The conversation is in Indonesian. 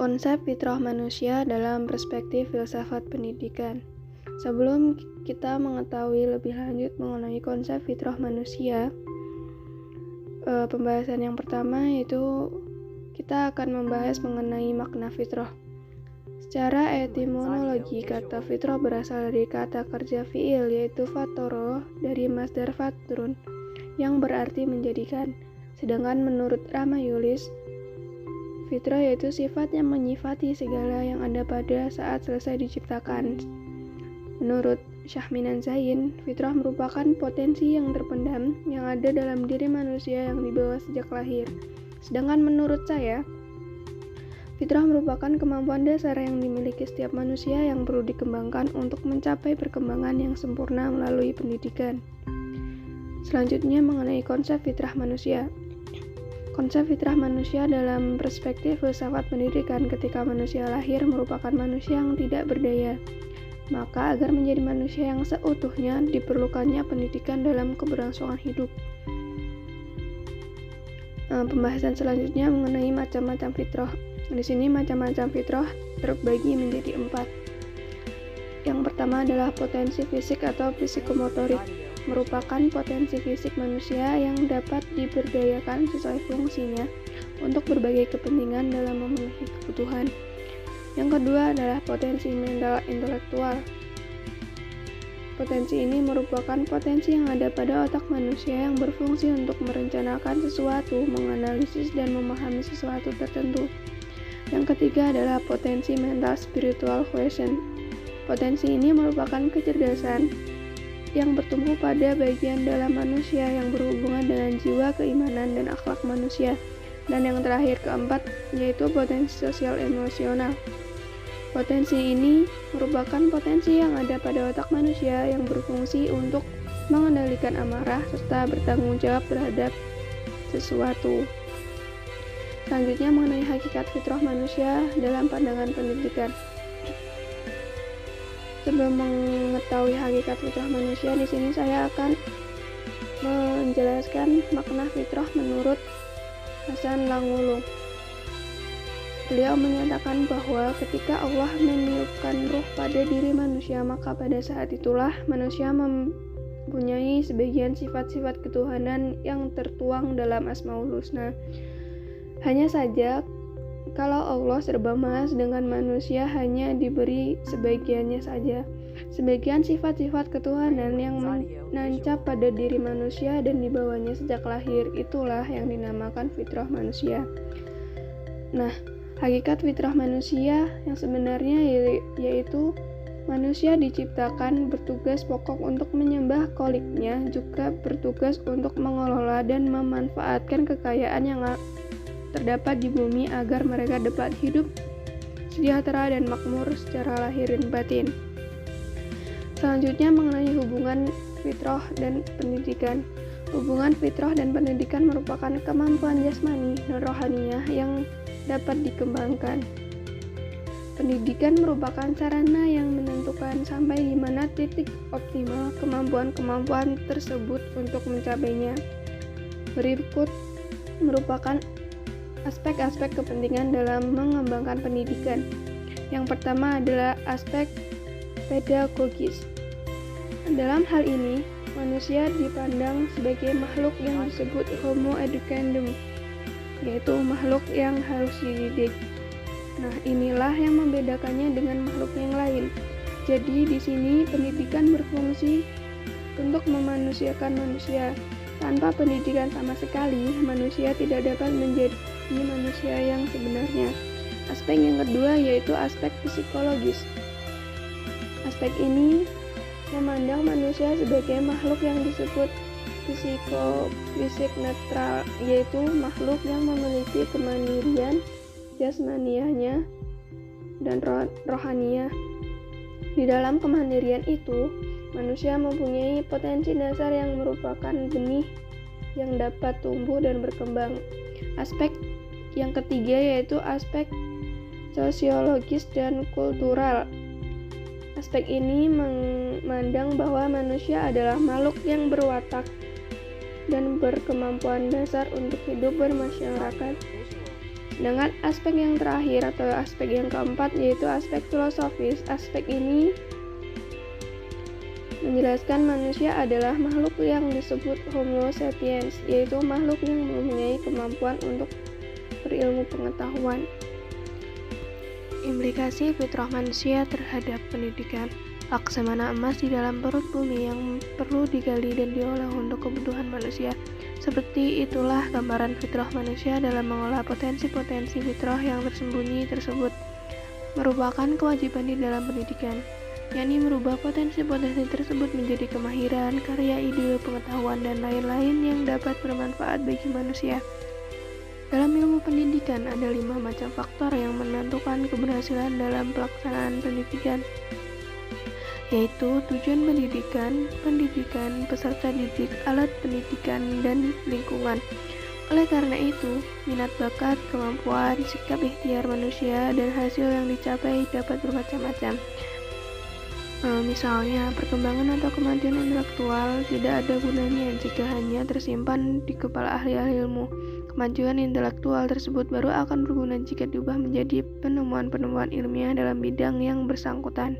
Konsep fitrah manusia dalam perspektif filsafat pendidikan. Sebelum kita mengetahui lebih lanjut mengenai konsep fitrah manusia, pembahasan yang pertama yaitu kita akan membahas mengenai makna fitrah. Secara etimologi, kata fitrah berasal dari kata kerja fiil yaitu fatoro dari masdar fatrun yang berarti menjadikan. Sedangkan menurut Ramayulis, fitrah yaitu sifat yang menyifati segala yang ada pada saat selesai diciptakan. Menurut Syahminan Zain, fitrah merupakan potensi yang terpendam yang ada dalam diri manusia yang dibawa sejak lahir. Sedangkan menurut saya, fitrah merupakan kemampuan dasar yang dimiliki setiap manusia yang perlu dikembangkan untuk mencapai perkembangan yang sempurna melalui pendidikan. Selanjutnya mengenai konsep fitrah manusia. Konsep fitrah manusia dalam perspektif filsafat pendidikan ketika manusia lahir merupakan manusia yang tidak berdaya. Maka agar menjadi manusia yang seutuhnya diperlukannya pendidikan dalam keberlangsungan hidup. Pembahasan selanjutnya mengenai macam-macam fitrah. Di sini macam-macam fitrah terbagi menjadi 4. Yang pertama adalah potensi fisik atau psikomotorik. Merupakan potensi fisik manusia yang dapat diberdayakan sesuai fungsinya untuk berbagai kepentingan dalam memenuhi kebutuhan. Yang kedua adalah potensi mental intelektual. Potensi ini merupakan potensi yang ada pada otak manusia yang berfungsi untuk merencanakan sesuatu, menganalisis dan memahami sesuatu tertentu. Yang ketiga adalah potensi mental spiritual quotient. Potensi ini merupakan kecerdasan yang bertumbuh pada bagian dalam manusia yang berhubungan dengan jiwa, keimanan, dan akhlak manusia. Dan yang terakhir keempat yaitu potensi sosial emosional. Potensi ini merupakan potensi yang ada pada otak manusia yang berfungsi untuk mengendalikan amarah serta bertanggung jawab terhadap sesuatu. Selanjutnya mengenai hakikat fitrah manusia dalam pandangan pendidikan. Sebelum mengetahui hakikat fitrah manusia, di sini saya akan menjelaskan makna fitrah menurut Hasan Langulung. Beliau menyatakan bahwa ketika Allah meniupkan ruh pada diri manusia, maka pada saat itulah manusia mempunyai sebagian sifat-sifat ketuhanan yang tertuang dalam Asmaul Husna. Hanya saja kalau Allah serba maha, dengan manusia hanya diberi sebagiannya saja. Sebagian sifat-sifat ketuhanan yang menancap pada diri manusia dan dibawanya sejak lahir, itulah yang dinamakan fitrah manusia. Nah, hakikat fitrah manusia yang sebenarnya yaitu manusia diciptakan bertugas pokok untuk menyembah Kholiknya, juga bertugas untuk mengelola dan memanfaatkan kekayaan yang terdapat di bumi agar mereka dapat hidup sejahtera dan makmur secara lahir dan batin. Selanjutnya mengenai hubungan fitrah dan pendidikan. Hubungan fitrah dan pendidikan merupakan kemampuan jasmani dan rohaniah yang dapat dikembangkan. Pendidikan merupakan sarana yang menentukan sampai di mana titik optimal kemampuan-kemampuan tersebut untuk mencapainya. Berikut merupakan aspek-aspek kepentingan dalam mengembangkan pendidikan. Yang pertama adalah aspek pedagogis. Dalam hal ini, manusia dipandang sebagai makhluk yang disebut homo educandum, yaitu makhluk yang harus dididik. Nah, inilah yang membedakannya dengan makhluk yang lain. Jadi di sini pendidikan berfungsi untuk memanusiakan manusia. Tanpa pendidikan sama sekali, manusia tidak dapat menjadi manusia yang sebenarnya. Aspek yang kedua yaitu aspek psikologis. Aspek ini memandang manusia sebagai makhluk yang disebut psikofisik netral, yaitu makhluk yang memiliki kemandirian jasmaniahnya dan rohaniah. Di dalam kemandirian itu, manusia mempunyai potensi dasar yang merupakan benih yang dapat tumbuh dan berkembang. Aspek yang ketiga yaitu aspek sosiologis dan kultural. Aspek ini memandang bahwa manusia adalah makhluk yang berwatak dan berkemampuan dasar untuk hidup bermasyarakat Sedangkan aspek yang terakhir atau aspek yang keempat yaitu aspek filosofis. Aspek ini menjelaskan manusia adalah makhluk yang disebut Homo sapiens, yaitu makhluk yang mempunyai kemampuan untuk berilmu pengetahuan. Implikasi fitrah manusia terhadap pendidikan. Laksamana emas di dalam perut bumi yang perlu digali dan diolah untuk kebutuhan manusia. Seperti itulah gambaran fitrah manusia dalam mengolah potensi-potensi fitrah yang tersembunyi tersebut. Merupakan kewajiban di dalam pendidikan, yakni merubah potensi-potensi tersebut menjadi kemahiran, karya, ide, pengetahuan, dan lain-lain yang dapat bermanfaat bagi manusia. Dalam ilmu pendidikan ada 5 macam faktor yang menentukan keberhasilan dalam pelaksanaan pendidikan, yaitu tujuan pendidikan, peserta didik, alat pendidikan, dan lingkungan. Oleh karena itu, minat bakat, kemampuan, sikap ikhtiar manusia, dan hasil yang dicapai dapat bermacam-macam. Misalnya, perkembangan atau kemajuan intelektual tidak ada gunanya jika hanya tersimpan di kepala ahli-ahli ilmu. Kemajuan intelektual tersebut baru akan berguna jika diubah menjadi penemuan-penemuan ilmiah dalam bidang yang bersangkutan.